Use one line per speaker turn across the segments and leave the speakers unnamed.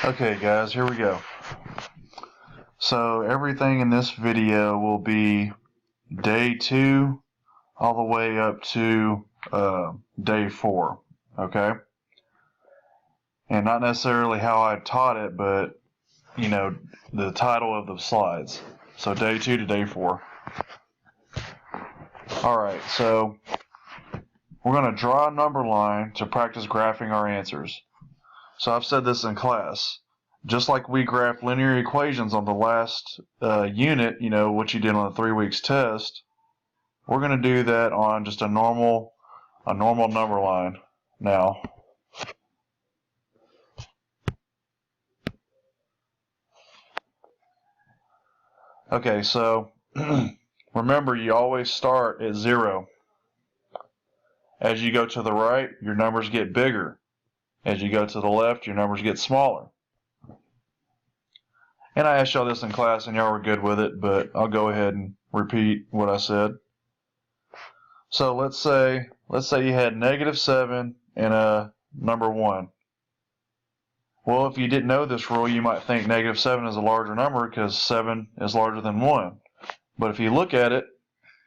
Okay guys, here we go. So everything in this video will be day 2 all the way up to day 4, okay? And not necessarily how I taught it, but you know, the title of the slides. So day 2 to day 4. Alright, so we're going to draw a number line to practice graphing our answers. So I've said this in class. Just like we graphed linear equations on the last unit, you know, what you did on the 3 weeks test, we're going to do that on just a normal number line now. Okay, so remember, you always start at 0. As you go to the right, your numbers get bigger. As you go to the left, your numbers get smaller. And I asked y'all this in class and y'all were good with it, but I'll go ahead and repeat what I said. So let's say you had -7 and a number 1. Well, if you didn't know this rule, you might think -7 is a larger number because 7 is larger than 1. But if you look at it,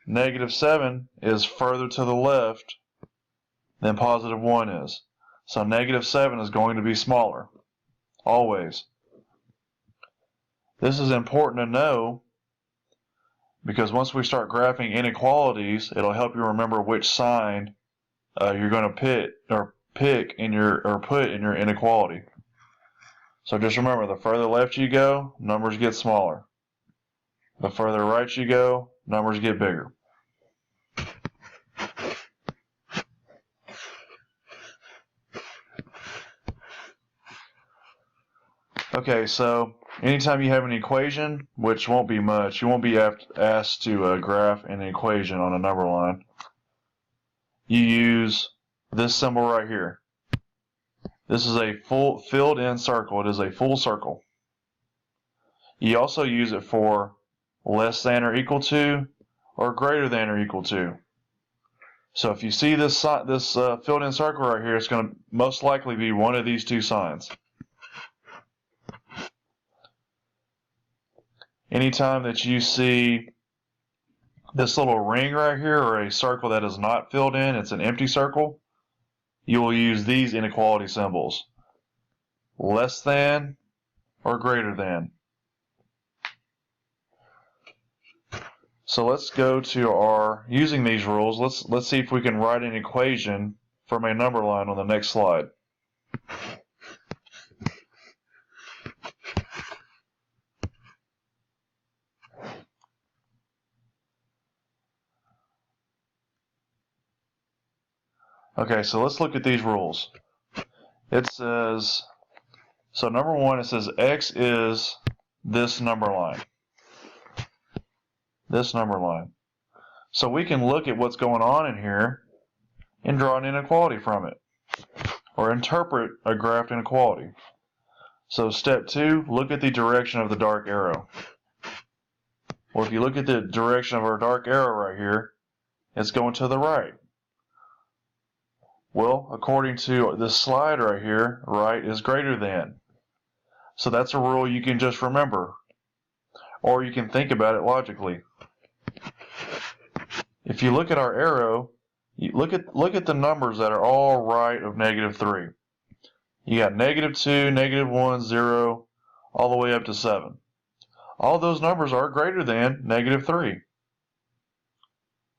-7 is further to the left than +1 is. So -7 is going to be smaller, always. This is important to know because once we start graphing inequalities, it'll help you remember which sign you're going to put in your inequality. So just remember, the further left you go, numbers get smaller. The further right you go, numbers get bigger. Okay, so anytime you have an equation, which won't be much, you won't be asked to graph an equation on a number line. You use this symbol right here. This is a full filled in circle. It is a full circle. You also use it for less than or equal to or greater than or equal to. So if you see this filled in circle right here, it's going to most likely be one of these two signs. Anytime that you see this little ring right here or a circle that is not filled in, it's an empty circle, you will use these inequality symbols. Less than or greater than. So let's go to using these rules, let's see if we can write an equation from a number line on the next slide. Okay, so let's look at these rules. It says, so number 1, it says x is this number line. This number line. So we can look at what's going on in here and draw an inequality from it, or interpret a graphed inequality. So step 2, look at the direction of the dark arrow. Well, if you look at the direction of our dark arrow right here, it's going to the right. Well, according to this slide right here, right is greater than. So that's a rule you can just remember, or you can think about it logically. If you look at our arrow, you look at the numbers that are all right of -3. You got -2, -1, 0, all the way up to 7. All those numbers are greater than -3.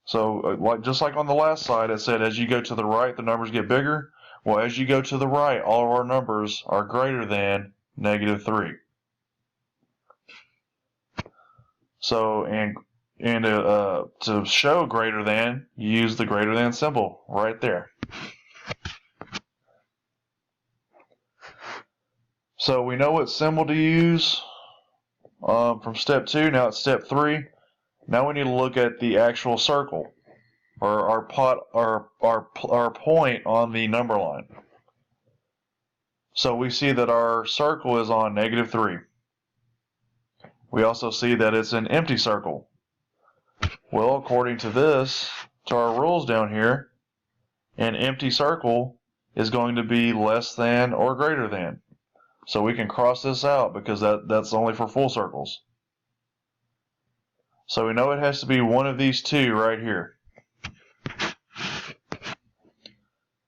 So just like on the last slide, it said as you go to the right, the numbers get bigger. Well, as you go to the right, all of our numbers are greater than -3. So, to show greater than, you use the greater than symbol right there. So we know what symbol to use from step 2. Now it's step 3. Now we need to look at the actual circle, or our point on the number line. So we see that our circle is on -3. We also see that it's an empty circle. Well, according to our rules down here, an empty circle is going to be less than or greater than. So we can cross this out because that's only for full circles. So we know it has to be one of these two right here.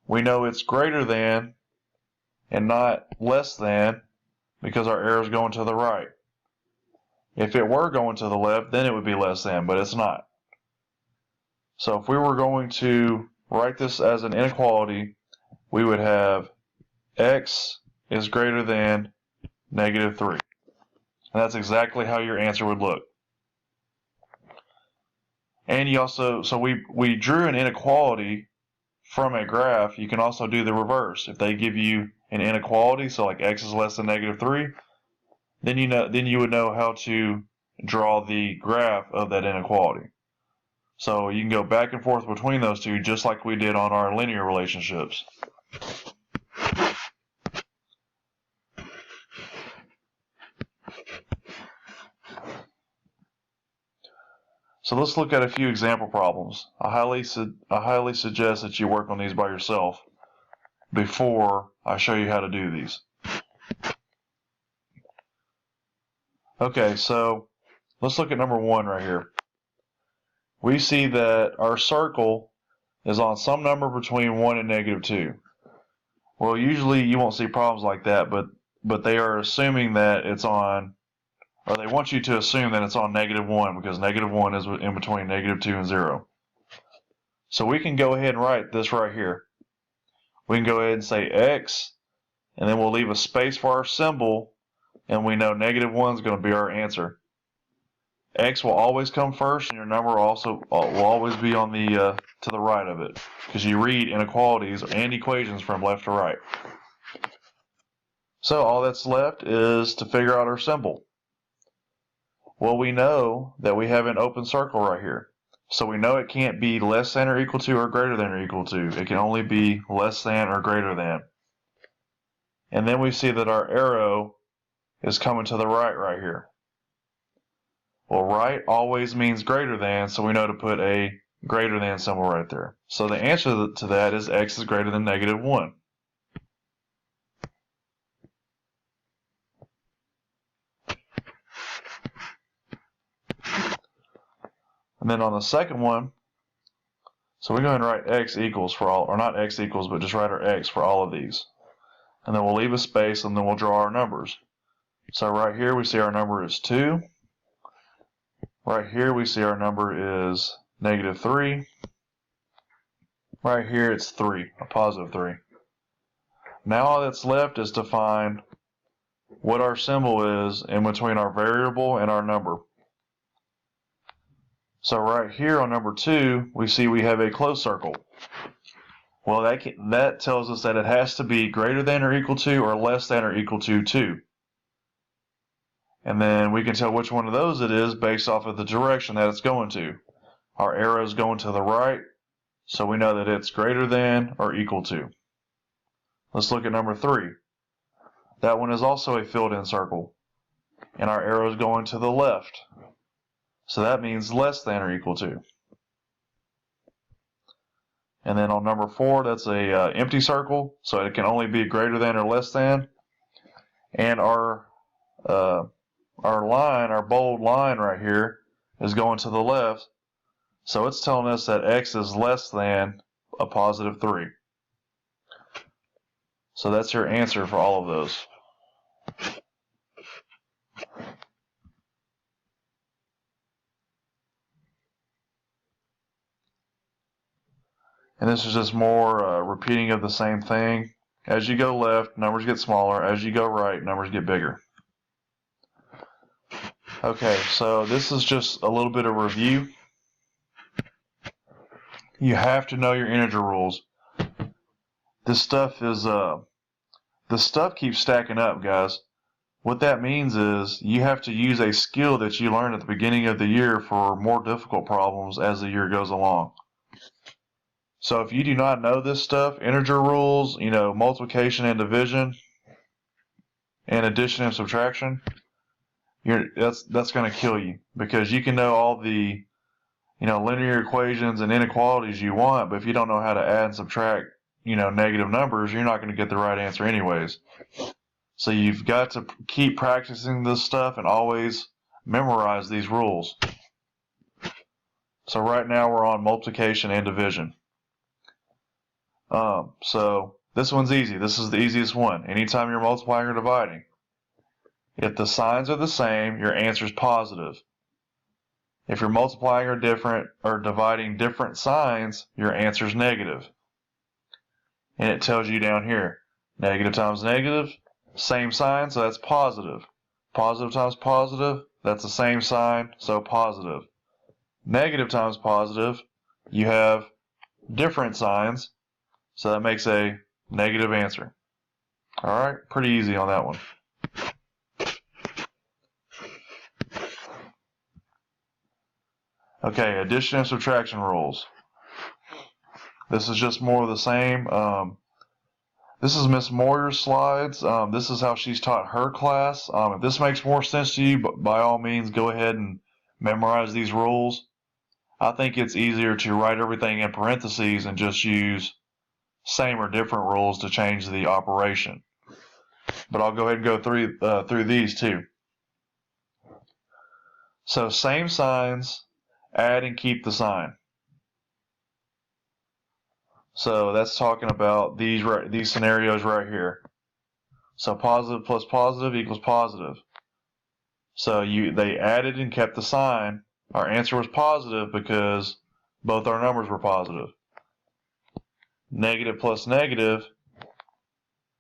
We know it's greater than and not less than because our arrow is going to the right. If it were going to the left, then it would be less than, but it's not. So if we were going to write this as an inequality, we would have x is greater than -3. And that's exactly how your answer would look. And you also, so we drew an inequality from a graph. You can also do the reverse. If they give you an inequality, so like x is less than -3, then you would know how to draw the graph of that inequality. So you can go back and forth between those two just like we did on our linear relationships. So let's look at a few example problems. I highly suggest that you work on these by yourself before I show you how to do these. Okay, so let's look at number 1 right here. We see that our circle is on some number between 1 and -2. Well, usually you won't see problems like that, but they are assuming that it's on, or they want you to assume that it's on -1 because -1 is in between -2 and 0. So we can go ahead and write this right here. We can go ahead and say x, and then we'll leave a space for our symbol, and we know -1 is going to be our answer. X will always come first, and your number also will always be on the to the right of it, because you read inequalities and equations from left to right. So all that's left is to figure out our symbol. Well, we know that we have an open circle right here. So we know it can't be less than or equal to or greater than or equal to. It can only be less than or greater than. And then we see that our arrow is coming to the right here. Well, right always means greater than, so we know to put a greater than symbol right there. So the answer to that is x is greater than -1. And then on the second one, so we go ahead and write x equals for all, or not x equals, but just write our x for all of these. And then we'll leave a space, and then we'll draw our numbers. So right here we see our number is 2. Right here we see our number is -3. Right here it's 3, a +3. Now all that's left is to find what our symbol is in between our variable and our number. So right here on number 2, we see we have a closed circle. Well, that tells us that it has to be greater than or equal to or less than or equal to 2. And then we can tell which one of those it is based off of the direction that it's going to. Our arrow is going to the right, so we know that it's greater than or equal to. Let's look at number 3. That one is also a filled-in circle, and our arrow is going to the left. So that means less than or equal to. And then on number 4, that's a empty circle, so it can only be greater than or less than. And our line, our bold line right here, is going to the left, so it's telling us that x is less than a +3. So that's your answer for all of those. And this is just more repeating of the same thing. As you go left, numbers get smaller. As you go right, numbers get bigger. Okay, so this is just a little bit of review. You have to know your integer rules. This stuff is the stuff keeps stacking up, guys. What that means is you have to use a skill that you learned at the beginning of the year for more difficult problems as the year goes along. So if you do not know this stuff, integer rules, multiplication and division, and addition and subtraction, that's going to kill you, because you can know all the linear equations and inequalities you want, but if you don't know how to add and subtract negative numbers, you're not going to get the right answer anyways. So you've got to keep practicing this stuff and always memorize these rules. So right now we're on multiplication and division. So this one's easy. This is the easiest one. Anytime you're multiplying or dividing, if the signs are the same, your answer is positive. If you're multiplying or dividing different signs, your answer is negative. And it tells you down here, negative times negative, same sign, so that's positive. Positive times positive, that's the same sign, so positive. Negative times positive, you have different signs, so that makes a negative answer. Alright, pretty easy on that one. Okay, addition and subtraction rules. This is just more of the same. This is Miss Moyer's slides. This is how she's taught her class. If this makes more sense to you, by all means, go ahead and memorize these rules. I think it's easier to write everything in parentheses and just use same or different rules to change the operation. But I'll go ahead and go through these too. So same signs, add and keep the sign. So that's talking about these scenarios right here. So positive plus positive equals positive. So they added and kept the sign. Our answer was positive because both our numbers were positive. Negative plus negative,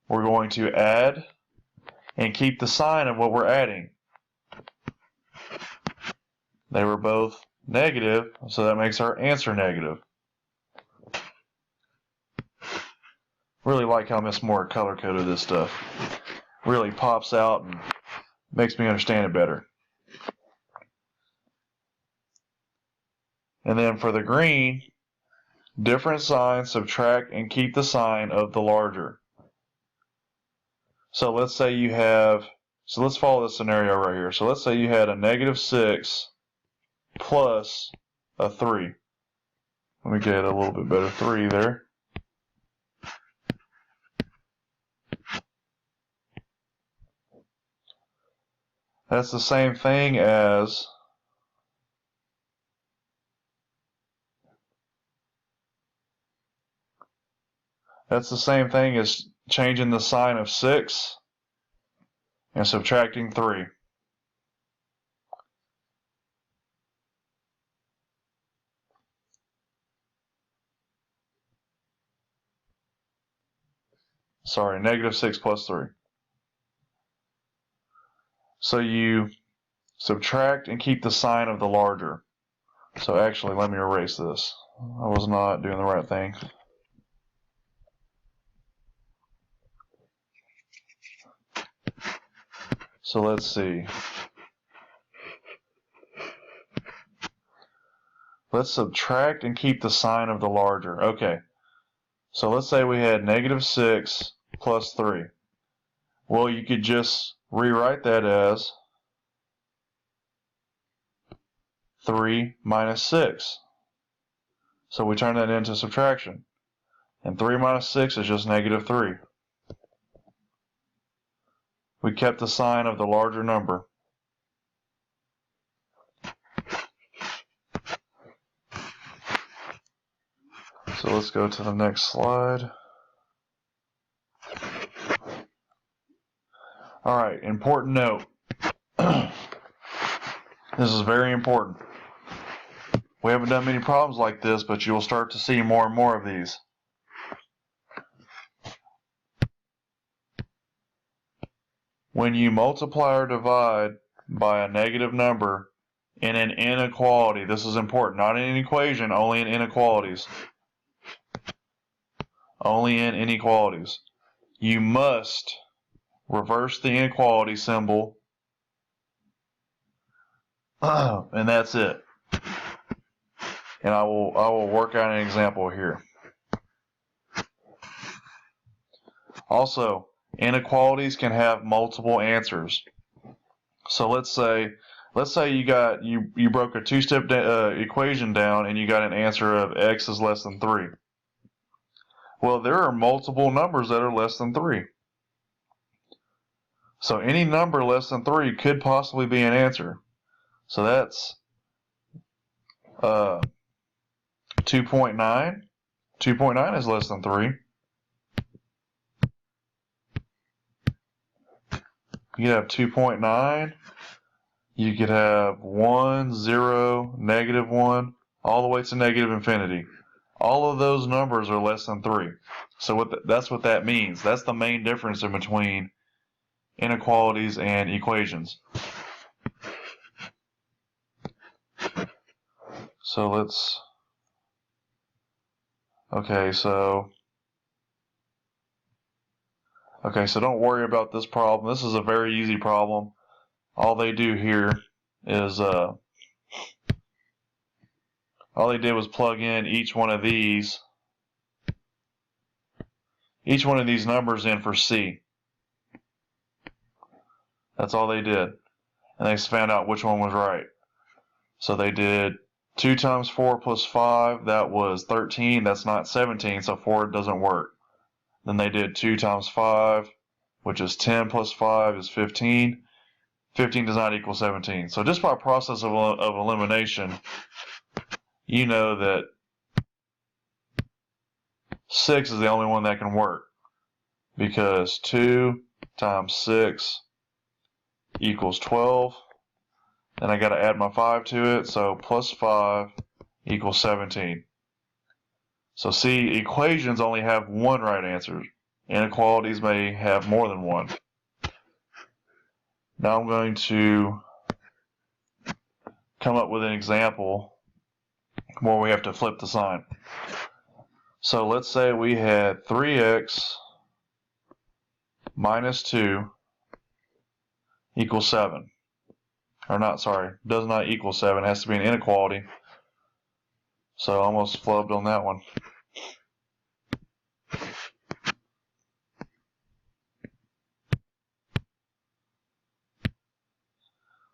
we're going to add and keep the sign of what we're adding. They were both negative, so that makes our answer negative. Really like how Miss Moore color-coded this stuff. Really pops out and makes me understand it better. And then for the green, different signs, subtract and keep the sign of the larger. So let's say you have, so let's follow this scenario right here. So let's say you had a negative 6 plus a 3. Let me get a little bit better 3 there. That's the same thing as changing the sign of 6 and subtracting 3. Sorry, negative 6 plus 3. So you subtract and keep the sign of the larger. So actually, let me erase this. I was not doing the right thing. So let's see. Let's subtract and keep the sign of the larger. Okay. So let's say we had negative 6 plus 3. Well, you could just rewrite that as 3 minus 6. So we turn that into subtraction. And 3 minus 6 is just negative 3. We kept the sign of the larger number. So let's go to the next slide. Alright, important note. This is very important. We haven't done many problems like this, but you'll start to see more and more of these. When you multiply or divide by a negative number in an inequality, this is important, not in an equation, only in inequalities. Only in inequalities. You must reverse the inequality symbol, and that's it. And I will work out an example here. Also, inequalities can have multiple answers. So let's say you broke a two-step equation down and you got an answer of x is less than 3. Well, there are multiple numbers that are less than 3. So any number less than 3 could possibly be an answer. So that's 2.9. 2.9 is less than 3. You could have 2.9. You could have 1, 0, -1, all the way to negative infinity. All of those numbers are less than 3. So that's what that means. That's the main difference in between inequalities and equations. So let's, okay, so don't worry about this problem. This is a very easy problem. All they do here is, all they did was plug in each one of these numbers in for C. That's all they did. And they found out which one was right. So they did 2 times 4 plus 5, that was 13. That's not 17, so 4 doesn't work. Then they did 2 times 5, which is 10 plus 5 is 15. 15 does not equal 17. So just by process of elimination, you know that 6 is the only one that can work, because 2 times 6 equals 12. Then I got to add my 5 to it, so plus 5 equals 17. So see, equations only have one right answer. Inequalities may have more than one. Now I'm going to come up with an example where we have to flip the sign. So let's say we had 3x minus 2 equals 7. Or not, sorry, does not equal 7. It has to be an inequality. So I almost flubbed on that one.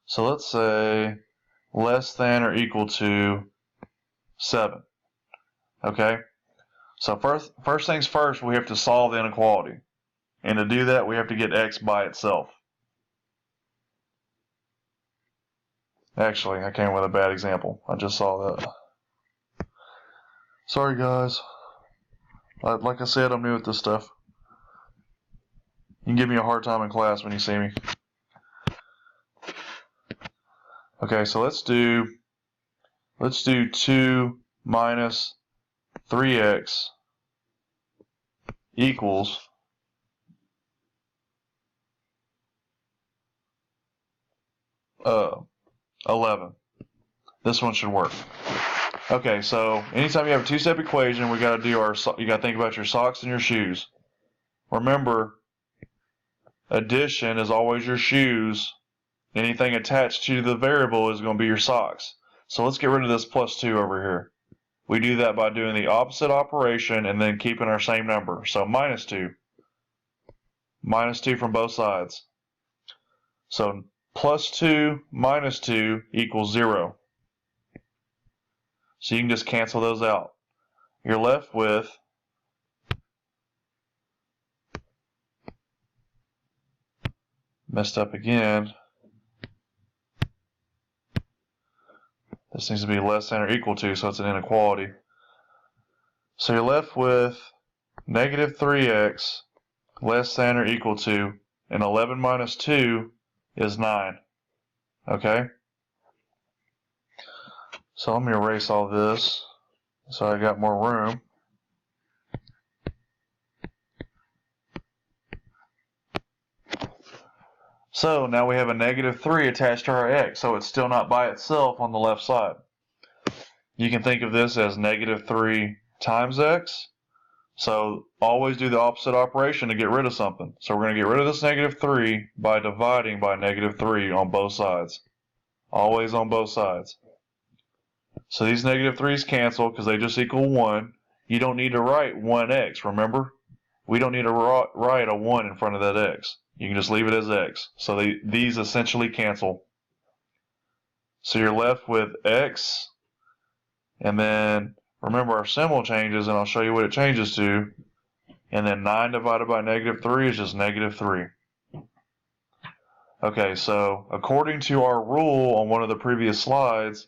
So let's say less than or equal to 7. Okay? So first things first, we have to solve the inequality. And to do that, we have to get x by itself. Actually, I came with a bad example. I just saw that. Sorry, guys. Like I said, I'm new at this stuff. You can give me a hard time in class when you see me. Okay, so let's do 2 minus 3x equals 11. This one should work. Okay, so anytime you have a two-step equation, you got to think about your socks and your shoes. Remember, addition is always your shoes. Anything attached to the variable is going to be your socks. So let's get rid of this plus 2 over here. We do that by doing the opposite operation and then keeping our same number. So minus 2. Minus 2 from both sides. So plus 2 minus 2 equals 0. So you can just cancel those out. You're left with messed up again. This needs to be less than or equal to, so it's an inequality. So you're left with negative 3x less than or equal to, and 11 minus 2 is 9. Okay? So let me erase all this so I got more room. So now we have a negative 3 attached to our x, so it's still not by itself on the left side. You can think of this as negative 3 times x. So always do the opposite operation to get rid of something. So we're going to get rid of this negative 3 by dividing by negative 3 on both sides. Always on both sides. So these negative 3's cancel because they just equal 1. You don't need to write 1x, remember? We don't need to write a 1 in front of that x. You can just leave it as x. So these essentially cancel. So you're left with x, and then remember our symbol changes, and I'll show you what it changes to. And then 9 divided by negative 3 is just negative 3. Okay, so according to our rule on one of the previous slides,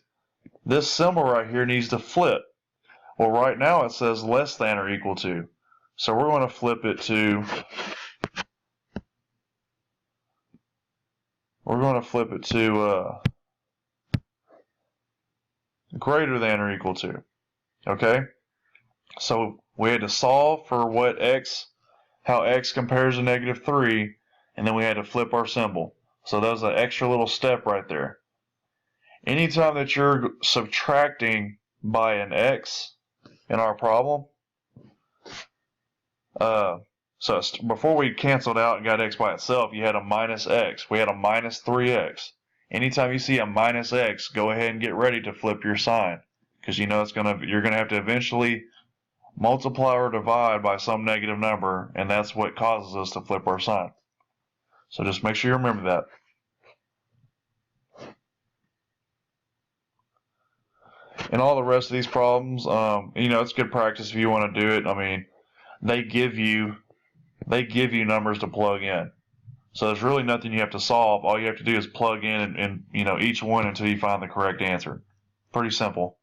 this symbol right here needs to flip. Well, right now it says less than or equal to. So we're going to flip it to, greater than or equal to. Okay? So we had to solve for how x compares to -3, and then we had to flip our symbol. So that was an extra little step right there. Anytime that you're subtracting by an x in our problem, so before we canceled out and got x by itself, you had a minus x. We had a minus 3x. Anytime you see a minus x, go ahead and get ready to flip your sign, because you know you're gonna have to eventually multiply or divide by some negative number, and that's what causes us to flip our sign. So just make sure you remember that. And all the rest of these problems, it's good practice if you want to do it. I mean, they give you numbers to plug in. So there's really nothing you have to solve. All you have to do is plug in and each one until you find the correct answer. Pretty simple.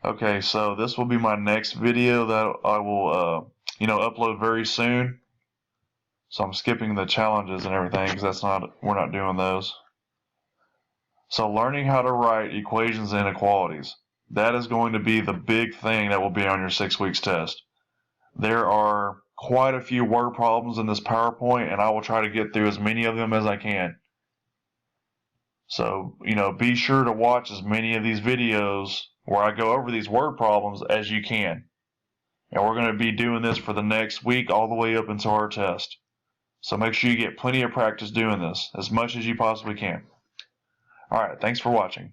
Okay, so this will be my next video that I will upload very soon. So I'm skipping the challenges and everything because we're not doing those. So learning how to write equations and inequalities. That is going to be the big thing that will be on your 6 weeks test. There are quite a few word problems in this PowerPoint, and I will try to get through as many of them as I can. So, be sure to watch as many of these videos where I go over these word problems as you can. And we're going to be doing this for the next week all the way up until our test. So make sure you get plenty of practice doing this, as much as you possibly can. Alright, thanks for watching.